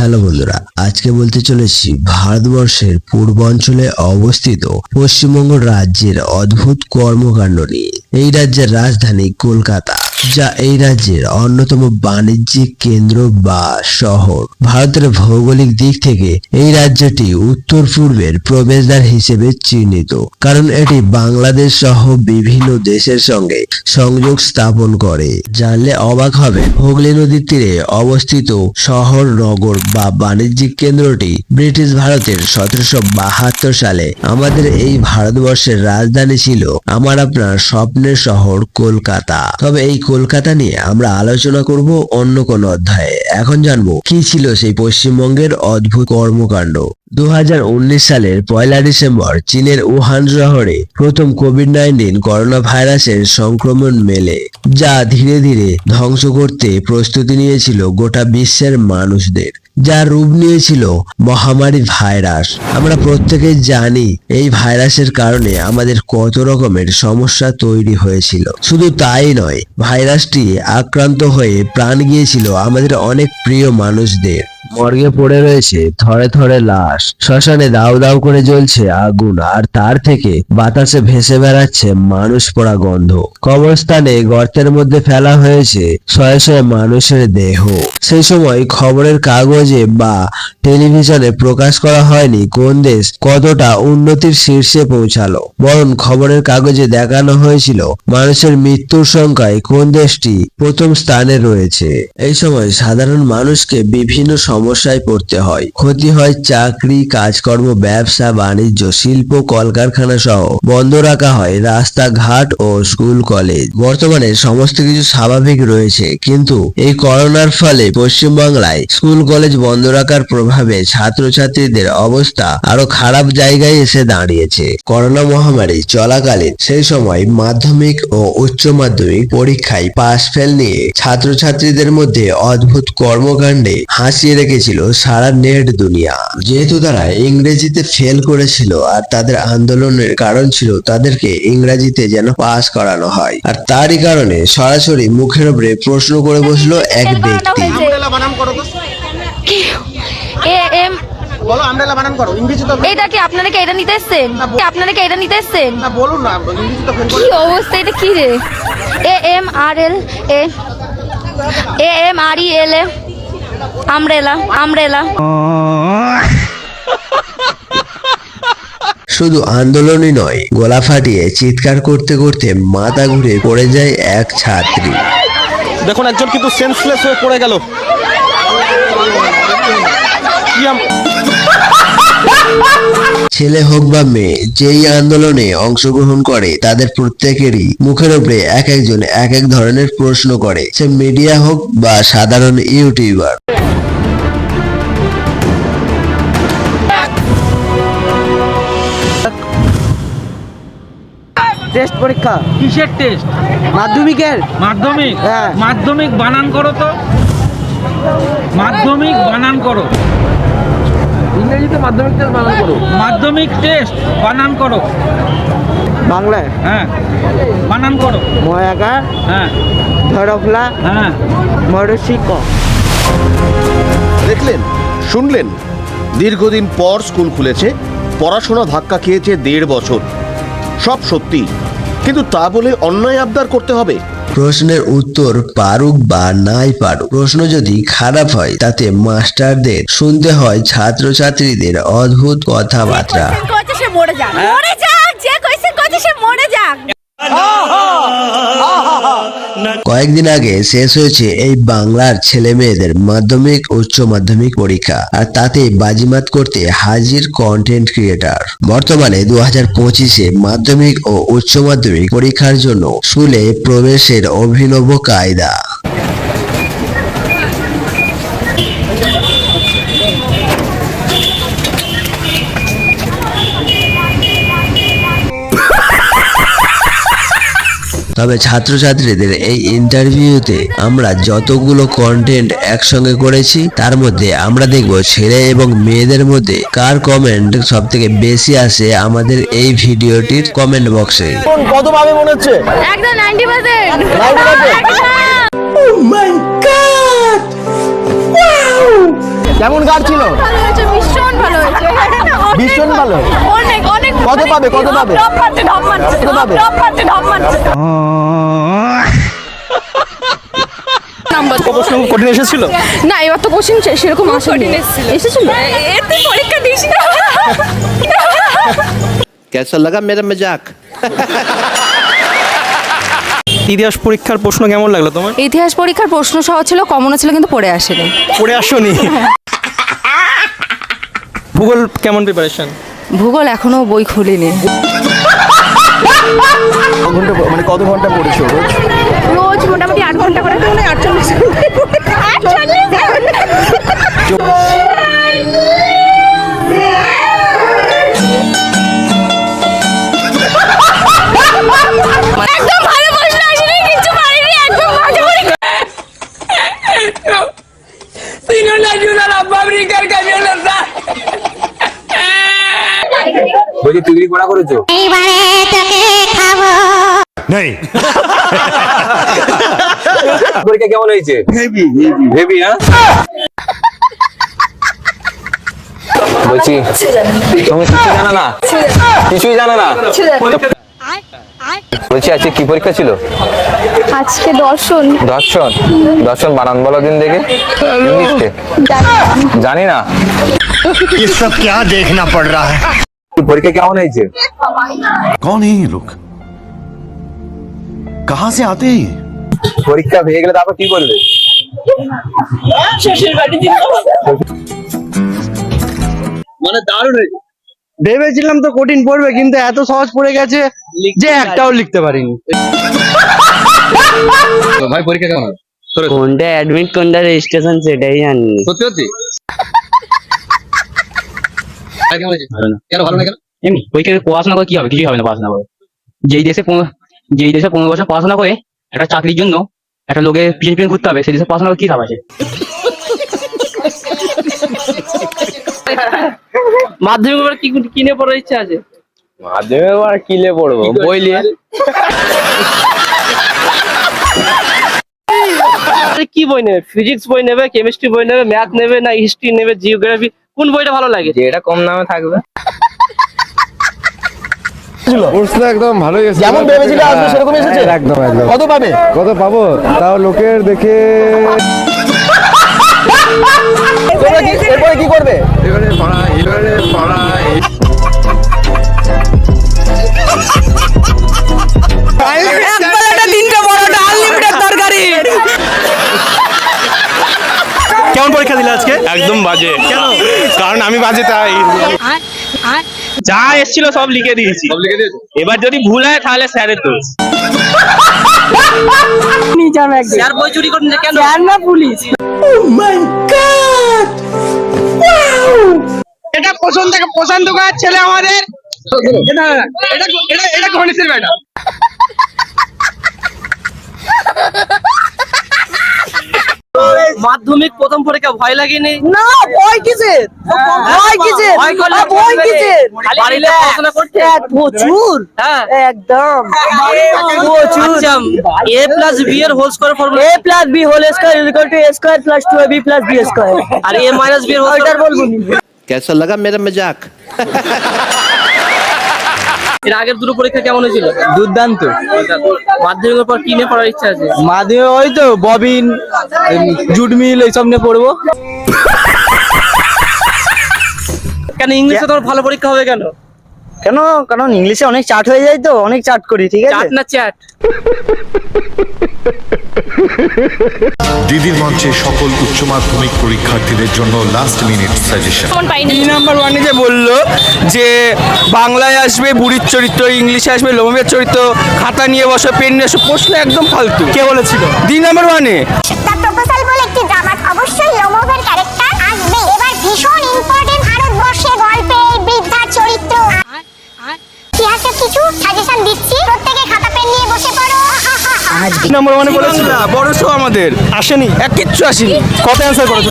Hello বন্ধুরা, আজকে বলতে চলেছি ভারতবর্ষের পূর্বাঞ্চলে অবস্থিত পশ্চিমবঙ্গ রাজ্যের অদ্ভুত কর্মকাণ্ড নিয়ে। এই রাজ্যের রাজধানী কলকাতা, যা এই রাজ্যের অন্যতম বাণিজ্যিক কেন্দ্র বা শহর। ভারতের ভৌগোলিক দিক থেকে এই রাজ্যটি উত্তর পূর্বের প্রবেশদ্বার হিসেবে চিহ্নিত, কারণ এটি বাংলাদেশ সহ বিভিন্ন দেশের সঙ্গে সংযোগ স্থাপন করে। জানলে অবাক হবে, হুগলি নদীর তীরে অবস্থিত শহর নগর বা বাণিজ্যিক কেন্দ্রটি ব্রিটিশ ভারতের 1772 সালে আমাদের এই ভারতবর্ষের রাজধানী ছিল আমার আপনার স্বপ্নের শহর কলকাতা। তবে এই কলকাতা নিয়ে আমরা আলোচনা করব অন্য কোন অধ্যায়ে। এখন জানবো কি ছিল সেই পশ্চিমবঙ্গের অদ্ভুত কর্মকাণ্ড। 2019 সালের 1 ডিসেম্বর চীনের উহান শহরে প্রথম কোভিড-19 করোনা ভাইরাসের সংক্রমণ মেলে, যা ধীরে ধীরে ধ্বংস করতে প্রস্তুতি নিয়েছিল গোটা বিশ্বের মানুষদের। যার রূপ নিয়েছিল মহামারী ভাইরাস। আমরা প্রত্যেকেই জানি এই ভাইরাসের কারণে আমাদের কত রকমের সমস্যা তৈরি হয়েছিল। শুধু তাই নয়, ভাইরাসটি আক্রান্ত হয়ে প্রাণ গিয়েছিল আমাদের অনেক প্রিয় মানুষদের। মর্গে পড়ে রয়েছে থরে থরে লাশ, শ্মশানে দাউ দাউ করে জ্বলছে আগুন, আর তার থেকে বাতাসে ভেসে বেড়াচ্ছে মানুষ পোড়া গন্ধ। কবরস্থানে গর্তের মধ্যে ফেলা হয়েছে শয়ে শয়ে মানুষের দেহ। সেই সময় খবরের কাগজে বা টেলিভিশনে প্রকাশ করা হয়নি কোন দেশ কতটা উন্নতির শীর্ষে পৌঁছালো, বরং খবরের কাগজে দেখানো হয়েছিল মানুষের মৃত্যুর সংখ্যায় কোন দেশটি প্রথম স্থানে রয়েছে। এই সময় সাধারণ মানুষকে বিভিন্ন সমস্যায় পড়তে হয়। ক্ষতি হয় চাকরি, কাজকর্ম, ব্যবসা বাণিজ্য, শিল্প, কলকারখানা সহ বন্ধ রাখা হয় রাস্তাঘাট ও স্কুল কলেজ। বর্তমানে সমস্ত কিছু স্বাভাবিক রয়েছে, কিন্তু এই করোনার ফলে পশ্চিমবাংলায় স্কুল কলেজ বন্ধ রাখার প্রভাবে ছাত্রছাত্রীদের অবস্থা আরো খারাপ জায়গায় এসে দাঁড়িয়েছে। করোনা মহামারী চলাকালীন সেই সময় মাধ্যমিক ও উচ্চ মাধ্যমিক পরীক্ষায় পাস ফেল নিয়ে ছাত্রছাত্রীদের মধ্যে অদ্ভুত কর্মকাণ্ডে হাসিয়ে রেখেছিল সারা নেট দুনিয়া। যেহেতু তারা ইংরেজিতে ফেল করেছিল আর তাদের আন্দোলনের কারণ ছিল তাদেরকে ইংরেজিতে যেন পাস করানো হয়, আর তারই কারণে সরাসরি মুখের উপরে প্রশ্ন করে বসলো এক ব্যক্তি। বলো আমরেলা বানান করো, ইংরেজি তো এটা কি আপনারা কি এটা নিতে এসেছেন? আপনারা কি এটা নিতে এসেছেন? না বলুন না, ইংরেজি তো ফেল কি অবস্থা, এটা কি রে? AMRL AMREL আমরেলা আমরেলা। শুধু আন্দোলনই নয়, গলা ফাটিয়ে চিৎকার করতে করতে মাথা ঘুরে পড়ে যায় এক ছাত্রী। দেখুন একজন কিন্তু সেন্সলেস হয়ে পড়ে গেল। ছেলে হোক বা মেয়ে, যেই আন্দোলনে অংশগ্রহণ করে তাদের প্রত্যেকেরই মুখের উপরে এক একজন এক এক ধরনের প্রশ্ন করে, সে মিডিয়া হোক বা সাধারণ ইউটিউবার। টেস্ট পরীক্ষা কিসের টেস্ট? মাধ্যমিকের। মাধ্যমিক? হ্যাঁ। মাধ্যমিক বানান করো তো, মাধ্যমিক বানান করো। ইংরেজিতে মাধ্যমিক টেস্ট বানান করো। মাধ্যমিক টেস্ট বানান করো। বাংলায় হ্যাঁ বানান করো। ময়াগা হ্যাঁ ধরফলা হ্যাঁ। মরসিক। দেখলেন, শুনলেন, দীর্ঘদিন পর স্কুল খুলেছে, পড়াশোনা ধাক্কা খেয়েছে 1.5 বছর। সব সত্যি, কিন্তু তা বলে অন্যায় আবদার করতে হবে? প্রশ্নের উত্তর পারুক বা নাই পারুক, প্রশ্ন যদি খারাপ হয় তাতে মাস্টারদের শুনতে হয় ছাত্রছাত্রীদের অদ্ভুত কথাবার্তা। সে মরে যাক, মরে যাক, যে কোয়েশ্চেন করছে সে মরে যাক। কয়েকদিন আগে শেষ হয়েছে এই বাংলার ছেলে মেয়েদের মাধ্যমিক উচ্চ মাধ্যমিক পরীক্ষা, আর তাতে বাজিমাত করতে হাজির কন্টেন্ট ক্রিয়েটার। বর্তমানে 2025-এ মাধ্যমিক ও উচ্চ মাধ্যমিক পরীক্ষার জন্য স্কুলে প্রবেশের অভিনব কায়দা। তবে ছাত্রছাত্রীদের এই ইন্টারভিউতে আমরা যতগুলো কন্টেন্ট একসঙ্গে করেছি, তার মধ্যে আমরা দেখব ছেলে এবং মেয়েদের মধ্যে কার কমেন্ট সব থেকে বেশি আসে আমাদের এই ভিডিওটির কমেন্ট বক্সে। কত পাবে মনে হচ্ছে? একদম 90%। কেমন গান ছিল? ভালো হয়েছে, ভীষণ ভালো হয়েছে। ভীষণ ভালো? অনেক অনেক। কত পাবে, কত পাবে? টপ মারছে, টপ মারছে, কত পাবে? টপ মারছে, টপ মারছে। নাম্বার কঠিন এসেছিল? না, এবার তো কোশ্চেন সেরকম আসেনি। এসেছিল? এতে পরীক্ষা দিস না। কেসা লাগা মেরা মজাক? ইতিহাস পরীক্ষার প্রশ্ন কেমন লাগলো তোমার? ইতিহাস পরীক্ষার প্রশ্ন সহজ ছিল, কমনও ছিল, কিন্তু পড়ে আসেনি। পড়ে আসোনি? ভূগোল কেমন প্রিপারেশন? ভূগোল এখনো বই খুলিনি। মানে কত ঘন্টা পড়েছো রোজ? রোজ মোটামুটি 8 ঘন্টা করে। 48 একদম ভালো প্রশ্ন আসেনি, কিছু পারিনি, একদম বাজে পরীক্ষা। বলছি তুই কি পড়া করেছো? পরীক্ষা কেমন হয়েছে? Heavy heavy. হ্যাঁ বলছি তুমি কিছু জানো না? কিছুই জানো না? বলছি আজকে কি পরীক্ষা ছিল? আজকে দর্শন। দর্শন? দর্শন বানান বলো দিন দেখে। ইংলিশে জানি না। ये सब क्या देखना पड़ रहा है? পরীক্ষা কেমন হয়েছে? कौन है ये लोग? कहाँ से आते हैं ये? পরীক্ষা হয়ে গেলে তারপর কি করবে? মানে দারুণ হয়েছে। ভেবেছিলাম তো কঠিন পড়বে, কিন্তু এত সহজ পড়ে গেছে যে একটাও লিখতে পারিনি। ভাই পরীক্ষা কেমন হলো? কোনটা অ্যাডমিট কোনটা রেজিস্ট্রেশন সেটাই জানি। সত্যি সত্যি? আর কেমন হয়েছে? কেন ভালো না কেন? এমনি পরীক্ষা পড়াশোনা করে কি হবে? কিছুই হবে না পড়াশোনা করে। যেই দেশে 15 বছর পড়াশোনা করে একটা চাকরির জন্য একটা লোকের পিছন পিছন ঘুরতে হবে, সেই দেশে পড়াশোনা করে কি লাভ আছে? মাধ্যমিক এবার কি কিনে পড়ার ইচ্ছা আছে? মাধ্যমিক আর কিলে পড়বো বই নিয়ে। কি বই নেবে? ফিজিক্স বই নেবে, কেমিস্ট্রি বই নেবে, ম্যাথ নেবে, না হিস্ট্রি নেবে, জিওগ্রাফি? কোন বইটা ভালো লাগে? যেটা কম দামে থাকবে। যেমন ভেবেছিলে আসবে সেরকম এসেছে? একদম একদম। কত পাবে? কত পাবো? তাও লোকের দেখে। এরপরে কি করবে? কেমন পরীক্ষা দিলে আজকে? একদম বাজে। কেন? কারণ আমি বাজে তাই। যা এসেছিল সব লিখে দিয়েছি। সব লিখে দিয়েছো? এবার যদি ভুল হয় তাহলে স্যারের দোষ। স্যার বই চুরি করেন কেন? স্যার না পুলিশ। এটা প্রশান্ত কার ছেলে আমাদের। এটা গণেশের বেটা। মাধ্যমিক প্রথম পরীক্ষা ভয় লাগেনি? না, ভয় কিসের? ভয় কিসের? ভয় করলে ভয় কিসের? বাড়িতে পড়াশোনা করতে প্রচুর। হ্যাঁ একদম প্রচুর। a প্লাস b এর whole square formula a plus b whole square is equal to a square plus 2ab plus b square. আর a মাইনাস b এর হোল স্কয়ার বলবো নি। কেসা লাগা মেরা মজাক? এর আগের দুটো পরীক্ষা কেমন হয়েছিল? দুর্দান্ত। মাধ্যমিকের পর কি নিয়ে পড়ার ইচ্ছা আছে? মাধ্যমিক ওই তো ববিন, জুট মিল এইসব নিয়ে পড়বো। কেন ইংলিশে তোমার ভালো পরীক্ষা হবে কেন? কেন? কারণ ইংলিশে অনেক চার্ট হয়ে যায় তো, অনেক চার্ট করি। ঠিক আছে? চাট না চ্যাট? দিদির মঞ্চে সকল উচ্চ মাধ্যমিক পরীক্ষার্থীদের জন্য লাস্ট মিনিট সাজেশন। নাম্বার 1 যে বললো যে বাংলায় আসবে বুড়ির চরিত্র, ইংলিশে আসবে লোমের চরিত্র, খাতা নিয়ে বসো, পেন নিয়ে এসো। প্রশ্ন একদম ফালতু। কে বলেছিল? নাম্বার 1-এ দ্য প্রপোজাল বলে একটি ড্রামা, অবশ্যই লোমোভের ক্যারেক্টার আসবে। এবার ভীষণ ইম্পর্টেন্ট ভারতবর্ষের গল্পে এই বৃদ্ধার চরিত্র। ইতিহাসের কিছু সাজেশন দিচ্ছি, প্রত্যেকে খাতা পেন নিয়ে বসে পড়ো। নাম্বার 1-এ বলেছিল। বড় শো আমাদের আসেনি, কিচ্ছু আসেনি। কত অ্যান্সার করেছো?